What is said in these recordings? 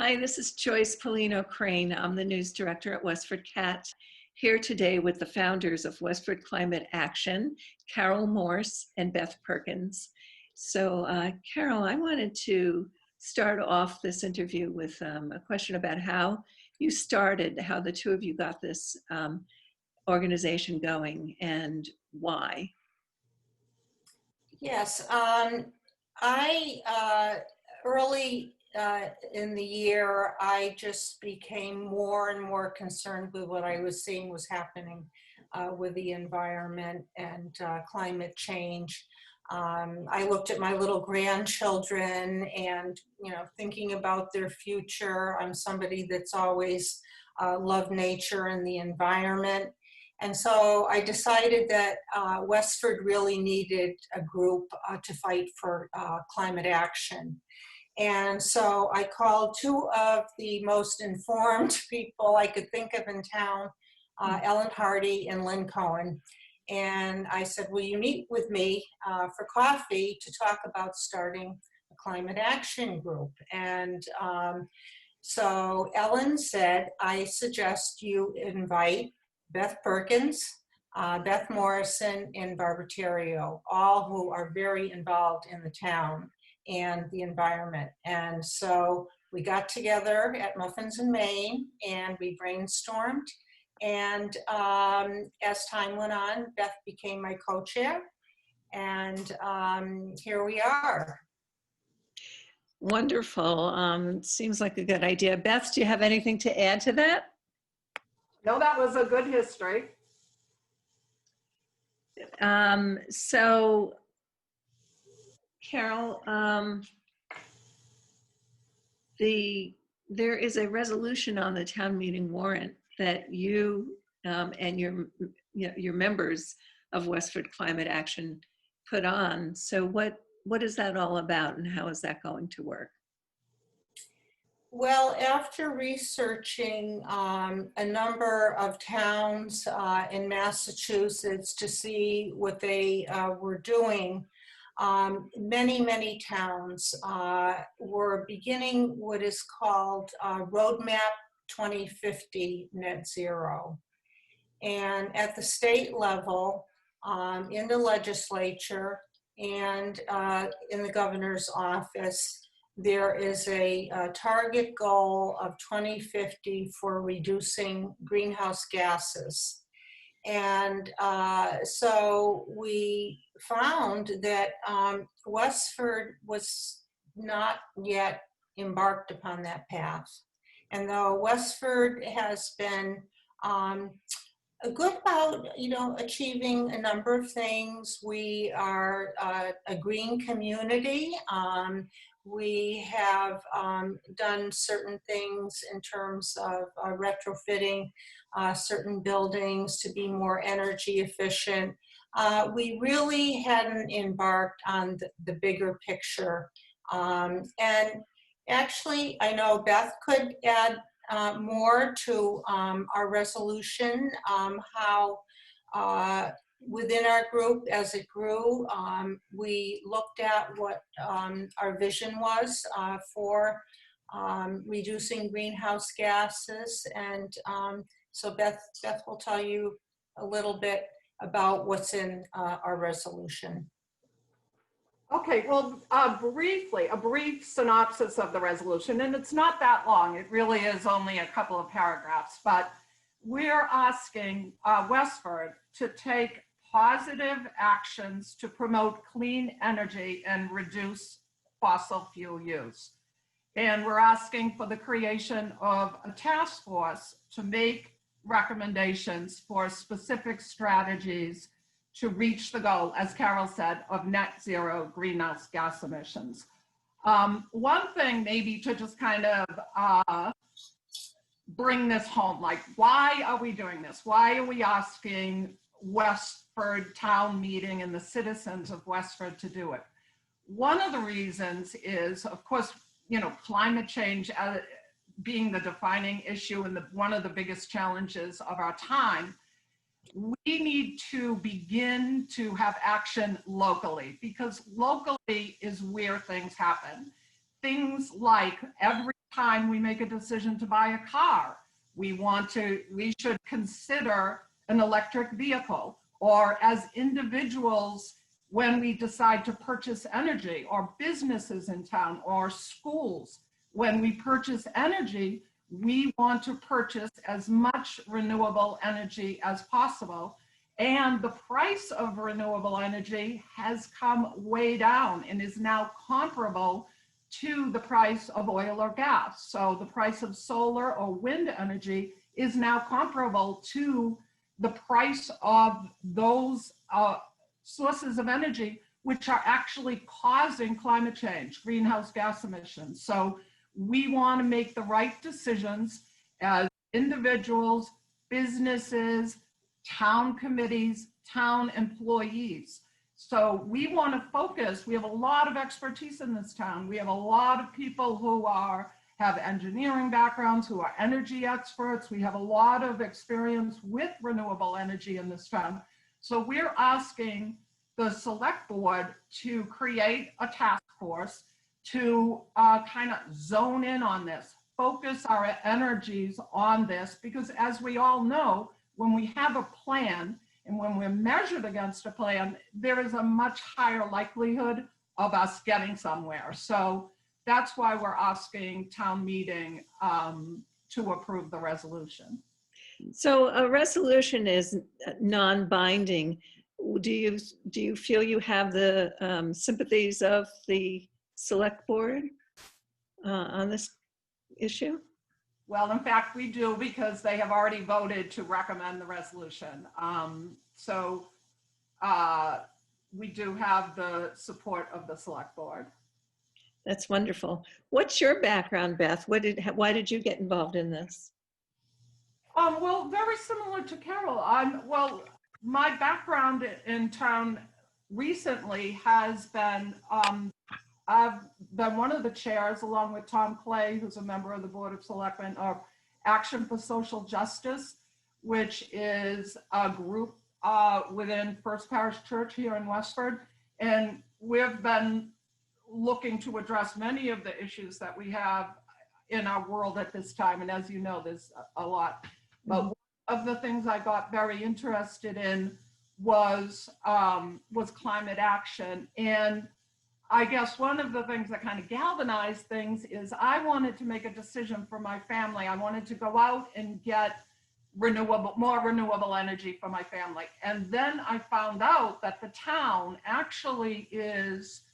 Hi, this is Joyce Pellino Crane. I'm the news director at WestfordCAT, here today with the founders of Westford Climate Action, Carol Morse and Beth Perkins. So Carol, I wanted to start off this interview with a question about how you started, how the two of you got this organization going and why. Yes, early in the year, I just became more and more concerned with what I was seeing was happening with the environment and climate change. I looked at my little grandchildren and, thinking about their future. I'm somebody that's always loved nature and the environment. And so I decided that Westford really needed a group to fight for climate action. And so I called two of the most informed people I could think of in town, Ellen Hardy and Lynn Cohen. And I said, will you meet with me for coffee to talk about starting a climate action group? And so Ellen said, I suggest you invite Beth Perkins, Beth Morrison, and Barbara Terrio, all who are very involved in the town and the environment. And so we got together at Muffins in Maine and we brainstormed. And as time went on, Beth became my co-chair. And here we are. Wonderful. Seems like a good idea. Beth, do you have anything to add to that? No, that was a good history. So, Carol, there is a resolution on the town meeting warrant that you and your members of Westford Climate Action put on. So what is that all about and how is that going to work? Well, after researching a number of towns in Massachusetts to see what they were doing, many towns were beginning what is called Roadmap 2050 Net Zero. And at the state level, in the legislature and in the governor's office, there is a target goal of 2050 for reducing greenhouse gases. And so we found that Westford was not yet embarked upon that path. And though Westford has been good about, achieving a number of things, we are a green community. We have done certain things in terms of retrofitting certain buildings to be more energy efficient. We really hadn't embarked on the bigger picture. And actually, I know Beth could add more to our resolution, how within our group, as it grew, we looked at what our vision was for reducing greenhouse gases. And so Beth will tell you a little bit about what's in our resolution. Okay, well, a brief synopsis of the resolution, and it's not that long. It really is only a couple of paragraphs, but we're asking Westford to take positive actions to promote clean energy and reduce fossil fuel use. And we're asking for the creation of a task force to make recommendations for specific strategies to reach the goal, as Carol said, of net zero greenhouse gas emissions. One thing maybe to just kind of bring this home, like, why are we doing this? Why are we asking Westford town meeting and the citizens of Westford to do it? One of the reasons is, of course, climate change being the defining issue and one of the biggest challenges of our time. We need to begin to have action locally, because locally is where things happen. Things like every time we make a decision to buy a car, we should consider an electric vehicle, or as individuals, when we decide to purchase energy, or businesses in town, or schools, when we purchase energy, we want to purchase as much renewable energy as possible. And the price of renewable energy has come way down and is now comparable to the price of oil or gas. So the price of solar or wind energy is now comparable to the price of those sources of energy, which are actually causing climate change, greenhouse gas emissions. So we want to make the right decisions as individuals, businesses, town committees, town employees. So we want to focus. We have a lot of expertise in this town. We have a lot of people who have engineering backgrounds, who are energy experts. We have a lot of experience with renewable energy in this town. So we're asking the select board to create a task force to kind of zone in on this, focus our energies on this, because as we all know, when we have a plan and when we're measured against a plan, there is a much higher likelihood of us getting somewhere. So that's why we're asking town meeting to approve the resolution. So a resolution is non-binding. Do you feel you have the sympathies of the select board on this issue? Well, in fact, we do, because they have already voted to recommend the resolution. We do have the support of the select board. That's wonderful. What's your background, Beth? Why did you get involved in this? Well, very similar to Carol. Well, my background in town recently has been, I've been one of the chairs, along with Tom Clay, who's a member of the Board of Selectmen, of Action for Social Justice, which is a group within First Parish Church here in Westford. And we've been looking to address many of the issues that we have in our world at this time. And as you know, there's a lot. But one of the things I got very interested in was climate action. And I guess one of the things that kind of galvanized things is I wanted to make a decision for my family. I wanted to go out and get more renewable energy for my family. And then I found out that the town actually is,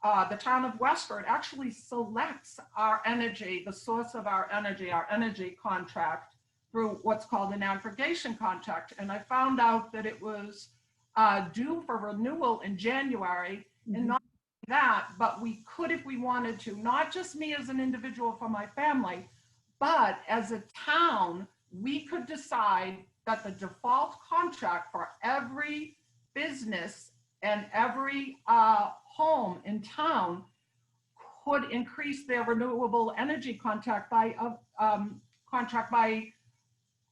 the town of Westford actually selects our energy, the source of our energy contract, through what's called an aggregation contract. And I found out that it was due for renewal in January. And not that, but we could, if we wanted to, not just me as an individual for my family, but as a town, we could decide that the default contract for every business and every home in town could increase their renewable energy contract by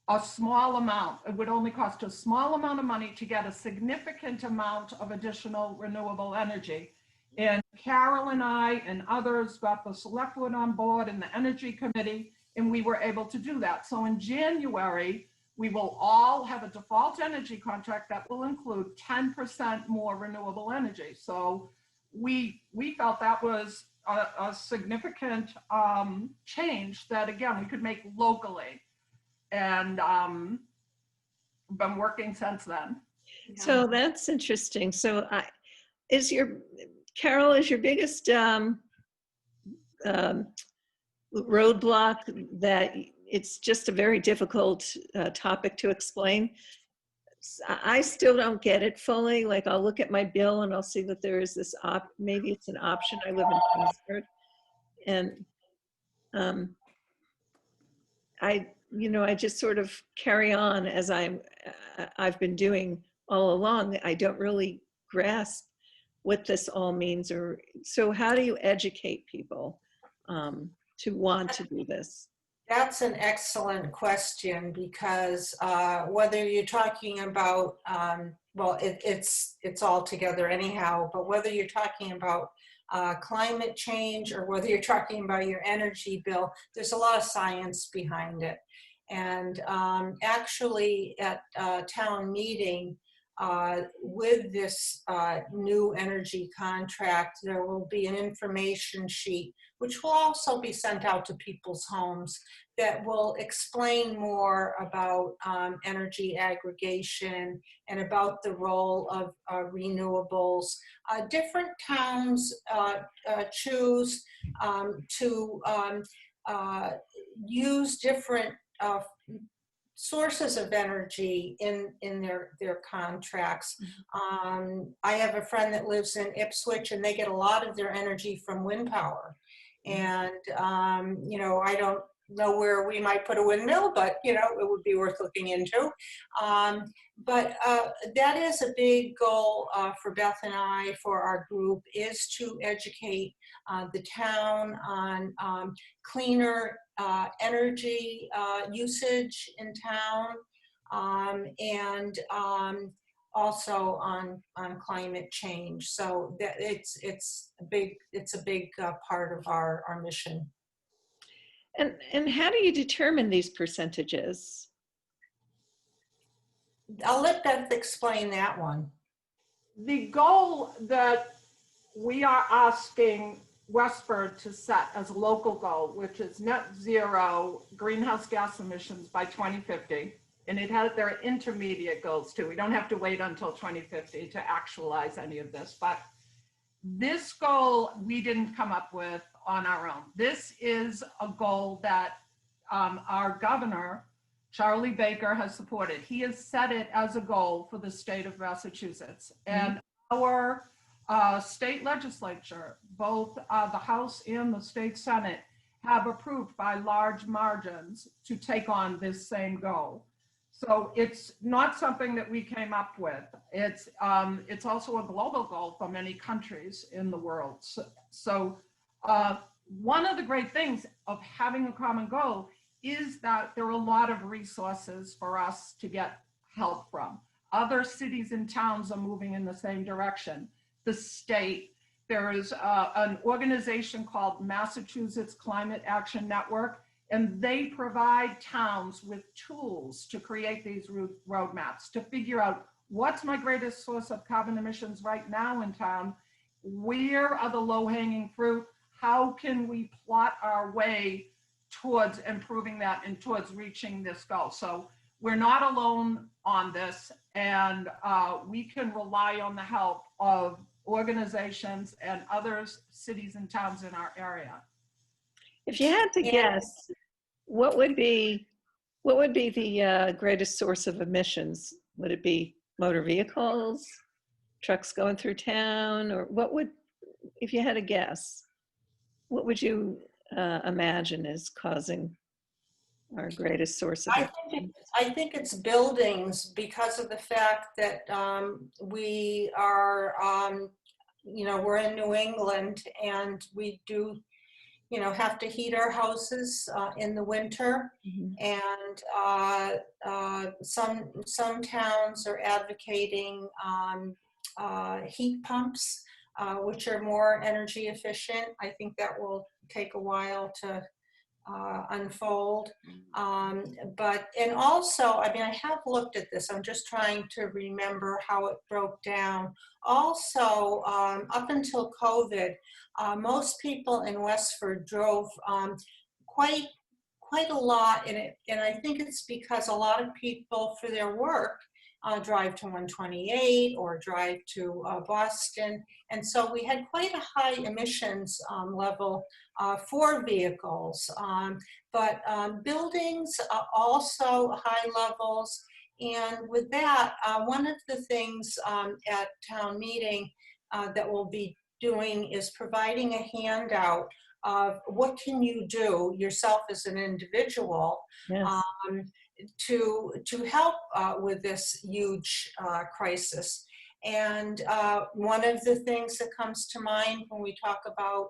a small amount. It would only cost a small amount of money to get a significant amount of additional renewable energy. And Carol and I and others got the select board on board and the energy committee, and we were able to do that. So in January, we will all have a default energy contract that will include 10% more renewable energy. So we felt that was a significant change that, again, we could make locally. And been working since then. So that's interesting. So Carol, is your biggest roadblock that it's just a very difficult topic to explain? I still don't get it fully. Like, I'll look at my bill and I'll see that there is this maybe it's an option. I live in Westford, and I just sort of carry on as I've been doing all along. I don't really grasp what this all means. So how do you educate people to want to do this? That's an excellent question, because whether you're talking about, well, it's all together anyhow, but whether you're talking about climate change or whether you're talking about your energy bill, there's a lot of science behind it. And actually at town meeting, with this new energy contract, there will be an information sheet which will also be sent out to people's homes that will explain more about energy aggregation and about the role of renewables. Different towns choose to use different sources of energy in their contracts. I have a friend that lives in Ipswich, and they get a lot of their energy from wind power. And you know, I don't know where we might put a windmill, but you know, it would be worth looking into. But that is a big goal for Beth and I, for our group, is to educate the town on cleaner energy usage in town, and also on climate change. So that it's a big part of our mission. And how do you determine these percentages? I'll let Beth explain that one. The goal that we are asking Westford to set as a local goal, which is net zero greenhouse gas emissions by 2050. And there are intermediate goals too. We don't have to wait until 2050 to actualize any of this, but this goal we didn't come up with on our own. This is a goal that our governor, Charlie Baker, has supported. He has set it as a goal for the state of Massachusetts. And our state legislature, both the House and the state Senate, have approved by large margins to take on this same goal. So it's not something that we came up with. It's also a global goal for many countries in the world. So one of the great things of having a common goal is that there are a lot of resources for us to get help from. Other cities and towns are moving in the same direction. The state, there is an organization called Massachusetts Climate Action Network, and they provide towns with tools to create these roadmaps, to figure out what's my greatest source of carbon emissions right now in town, where are the low-hanging fruit, how can we plot our way towards improving that and towards reaching this goal. So we're not alone on this, and we can rely on the help of organizations and other cities and towns in our area. If you had to guess, what would be the greatest source of emissions? Would it be motor vehicles, trucks going through town, or what would, if you had a guess, what would you imagine is causing our greatest source of emissions? I think it's buildings, because of the fact that we are, you know, we're in New England, and we do, you know, have to heat our houses in the winter. And some towns are advocating heat pumps, which are more energy efficient. I think that will take a while to unfold. And also, I mean, I have looked at this. I'm just trying to remember how it broke down. Also, up until COVID, most people in Westford drove quite a lot, and I think it's because a lot of people for their work drive to 128 or drive to Boston, and so we had quite a high emissions level for vehicles, but buildings also high levels. And with that, one of the things at town meeting that we'll be doing is providing a handout of what can you do yourself as an individual. Yes. To help with this huge crisis. And one of the things that comes to mind when we talk about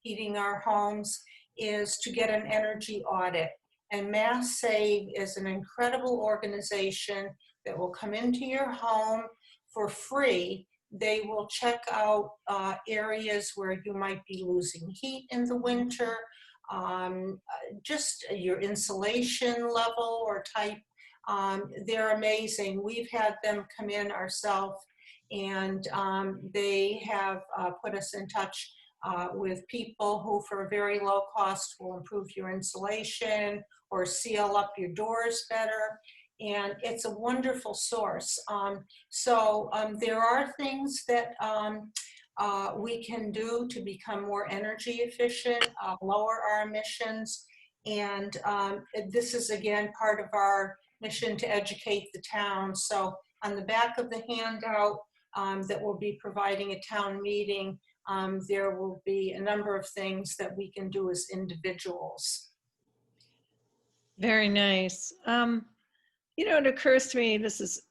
heating our homes is to get an energy audit. And Mass Save is an incredible organization that will come into your home for free They will check out areas where you might be losing heat in the winter, just your insulation level or type. They're amazing. We've had them come in ourselves, and they have put us in touch with people who for a very low cost will improve your insulation or seal up your doors better. And it's a wonderful source. There are things that we can do to become more energy efficient, lower our emissions. And this is, again, part of our mission to educate the town. So on the back of the handout that we'll be providing at town meeting, there will be a number of things that we can do as individuals. Very nice. You know, it occurs to me, this is,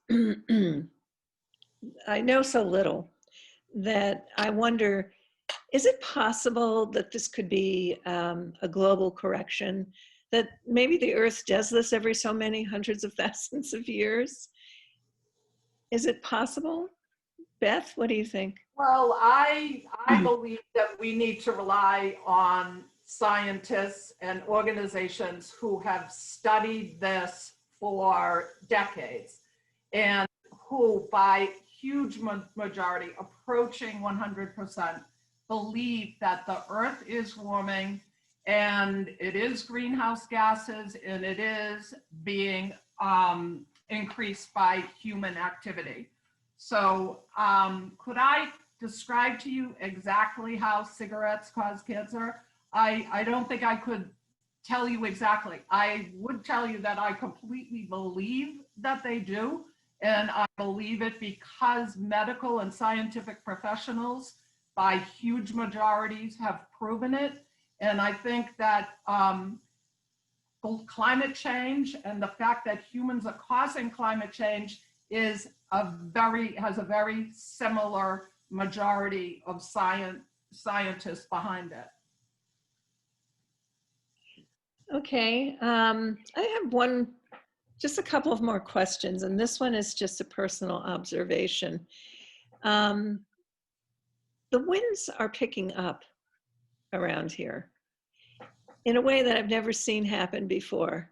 I know so little that I wonder, is it possible that this could be a global correction? That maybe the Earth does this every so many hundreds of thousands of years? Is it possible? Beth, what do you think? Well, I believe that we need to rely on scientists and organizations who have studied this for decades and who, by huge majority, approaching 100%, believe that the Earth is warming and it is greenhouse gases and it is being increased by human activity. So could I describe to you exactly how cigarettes cause cancer? I don't think I could tell you exactly. I would tell you that I completely believe that they do. And I believe it because medical and scientific professionals by huge majorities have proven it. And I think that climate change and the fact that humans are causing climate change has a very similar majority of scientists behind it. Okay, I have just a couple of more questions, and this one is just a personal observation. The winds are picking up around here in a way that I've never seen happen before.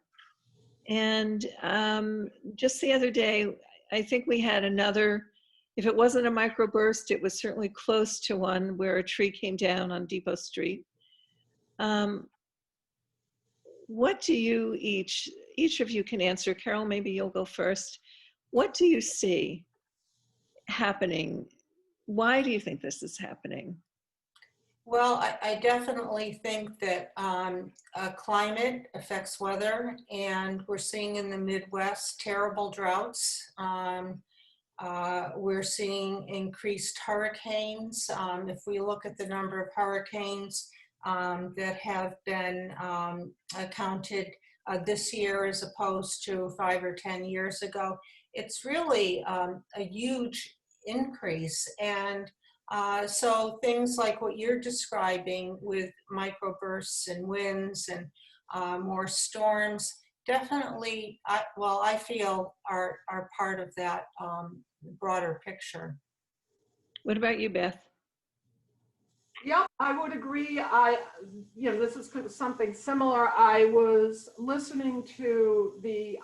And just the other day, I think we had another, if it wasn't a microburst, it was certainly close to one where a tree came down on Depot Street. What do you each of you can answer? Carol, maybe you'll go first. What do you see happening? Why do you think this is happening? Well, I definitely think that climate affects weather, and we're seeing in the Midwest terrible droughts. We're seeing increased hurricanes. If we look at the number of hurricanes that have been counted this year as opposed to 5 or 10 years ago, it's really a huge increase. And so things like what you're describing with microbursts and winds and more storms definitely, I feel are part of that broader picture. What about you, Beth? Yep, I would agree. This is something similar. I was listening to the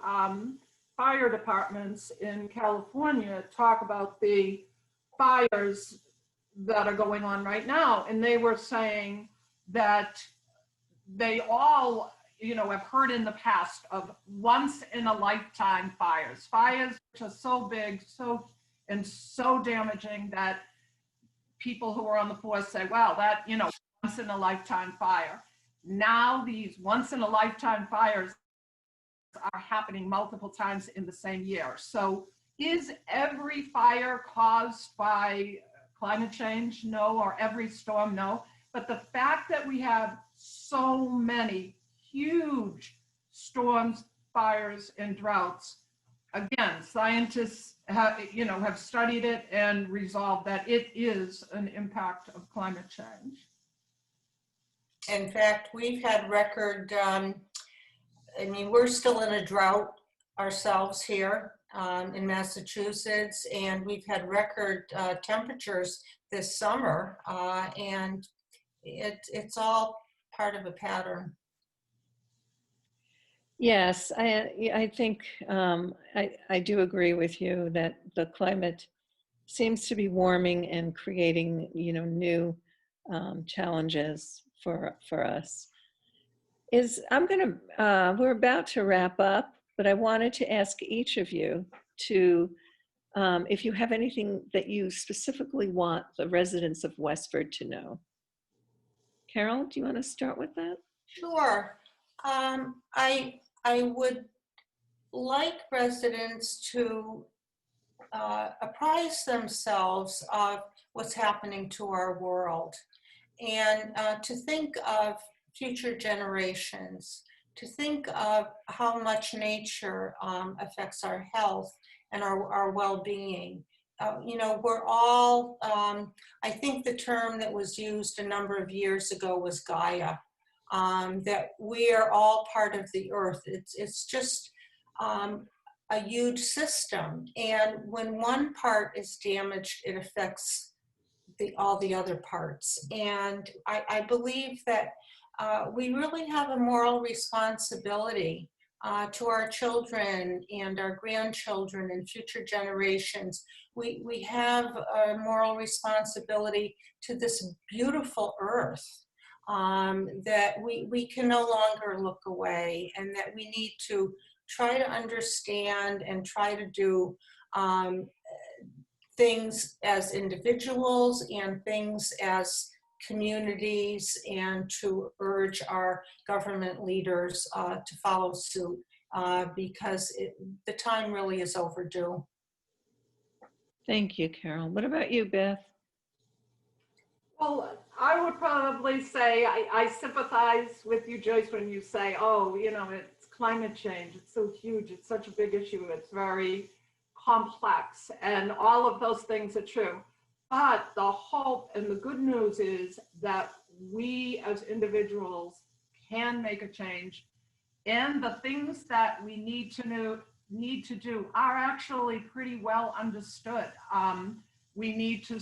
fire departments in California talk about the fires that are going on right now, and they were saying that they all, have heard in the past of once in a lifetime fires which are so big, so damaging that people who are on the force say, wow, that, once in a lifetime fire. Now these once in a lifetime fires are happening multiple times in the same year. So is every fire caused by climate change? No. Or every storm? No. But the fact that we have so many huge storms, fires, and droughts, again, scientists have studied it and resolved that it is an impact of climate change. In fact, we've had record, we're still in a drought ourselves here. in Massachusetts, and we've had record temperatures this summer, and it's all part of a pattern. Yes, I think I do agree with you that the climate seems to be warming and creating, new challenges for us. We're about to wrap up, but I wanted to ask each of you to, if you have anything that you specifically want the residents of Westford to know. Carol, do you want to start with that? Sure. I would like residents to apprise themselves of what's happening to our world, and to think of future generations, to think of how much nature affects our health and our well-being. We're all, I think the term that was used a number of years ago was Gaia, that we are all part of the earth. It's just a huge system. And when one part is damaged, it affects all the other parts. And I believe that we really have a moral responsibility to our children and our grandchildren and future generations. We have a moral responsibility to this beautiful earth, that we can no longer look away, and that we need to try to understand and try to do things as individuals and things as communities, and to urge our government leaders to follow suit, because the time really is overdue. Thank you, Carol. What about you, Beth? Well, I would probably say I sympathize with you, Joyce, when you say, oh, it's climate change. It's so huge. It's such a big issue. It's very complex, and all of those things are true. But the hope and the good news is that we as individuals can make a change, and the things that we need to do are actually pretty well understood. We need to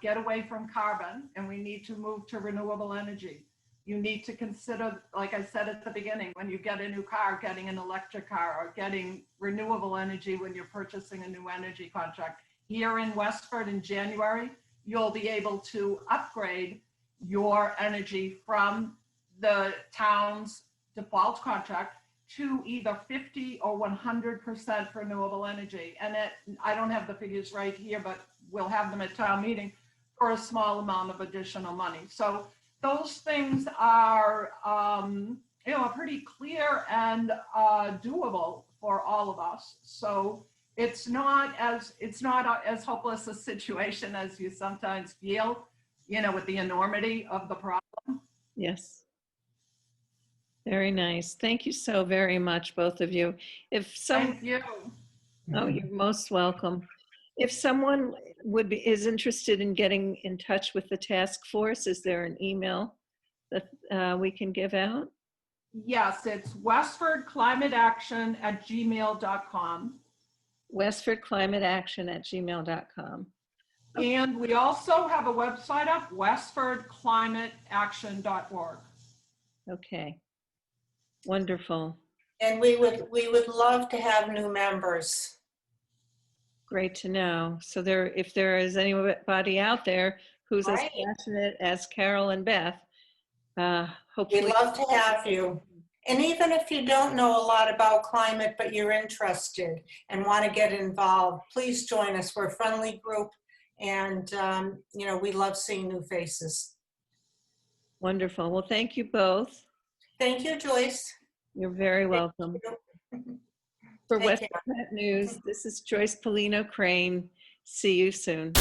get away from carbon, and we need to move to renewable energy. You need to consider, like I said at the beginning, when you get a new car, getting an electric car, or getting renewable energy when you're purchasing a new energy contract. Here in Westford in January, you'll be able to upgrade your energy from the town's default contract to either 50 or 100% renewable energy. And I don't have the figures right here, but we'll have them at town meeting for a small amount of additional money. So those things are, pretty clear and doable for all of us. So it's not as hopeless a situation as you sometimes feel, with the enormity of the problem. Yes. Very nice. Thank you so very much, both of you. Thank you. Oh, you're most welcome. If someone is interested in getting in touch with the task force, is there an email that we can give out? Yes, it's WestfordClimateAction@gmail.com. WestfordClimateAction@gmail.com. And we also have a website up, WestfordClimateAction.org. Okay. Wonderful. And we would love to have new members. Great to know. So if there is anybody out there who's as passionate as Carol and Beth, hopefully. We'd love to have you. And even if you don't know a lot about climate, but you're interested and want to get involved, please join us. We're a friendly group, and we love seeing new faces. Wonderful. Well, thank you WestfordCat Thank you, Joyce. You're very welcome. For WestfordCat News, this is Joyce Pellino Crane. See you soon.